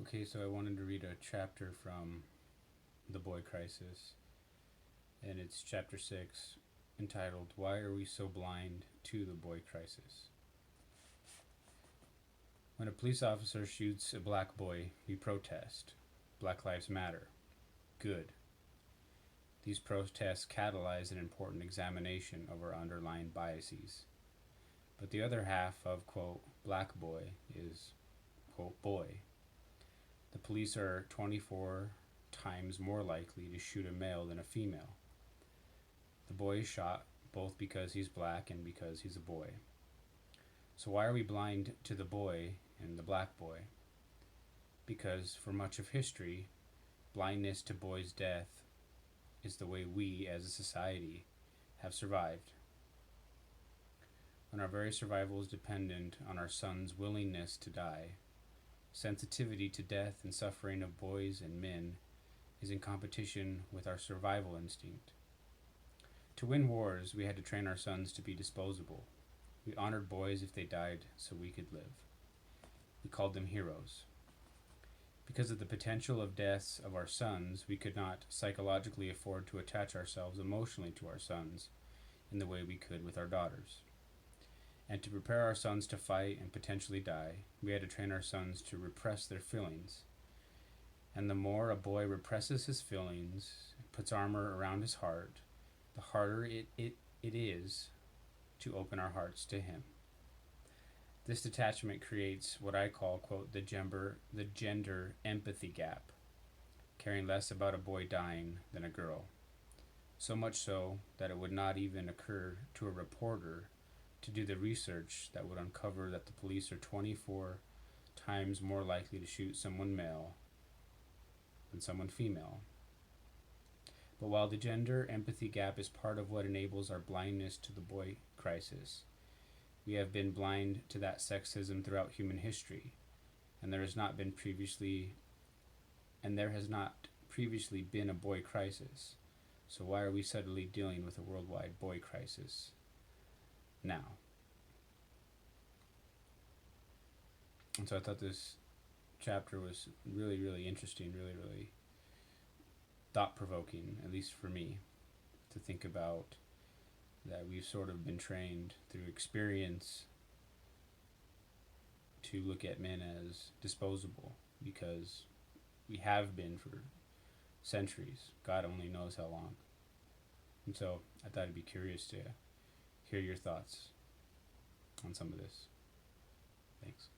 Okay, so I wanted to read a chapter from The Boy Crisis, and it's chapter 6, entitled, Why Are We So Blind to the Boy Crisis? When a police officer shoots a black boy, we protest. Black Lives Matter. Good. These protests catalyze an important examination of our underlying biases. But the other half of, quote, black boy is, quote, boy. The police are 24 times more likely to shoot a male than a female. The boy is shot both because he's black and because he's a boy. So why are we blind to the boy and the black boy? Because for much of history, blindness to boys' death is the way we as a society have survived. When our very survival is dependent on our sons' willingness to die, sensitivity to death and suffering of boys and men is in competition with our survival instinct. To win wars, we had to train our sons to be disposable. We honored boys if they died so we could live. We called them heroes. Because of the potential of deaths of our sons, we could not psychologically afford to attach ourselves emotionally to our sons in the way we could with our daughters. And to prepare our sons to fight and potentially die, we had to train our sons to repress their feelings. And the more a boy represses his feelings, puts armor around his heart, the harder it is to open our hearts to him. This detachment creates what I call, quote, the gender empathy gap, caring less about a boy dying than a girl. So much so that it would not even occur to a reporter to do the research that would uncover that the police are 24 times more likely to shoot someone male than someone female. But while the gender empathy gap is part of what enables our blindness to the boy crisis, we have been blind to that sexism throughout human history, and there has not previously been a boy crisis. So why are we suddenly dealing with a worldwide boy crisis now? And so I thought this chapter was really, really interesting, really, really thought-provoking, at least for me, to think about that we've sort of been trained through experience to look at men as disposable, because we have been for centuries. God only knows how long. And so I thought I'd be curious to hear your thoughts on some of this. Thanks.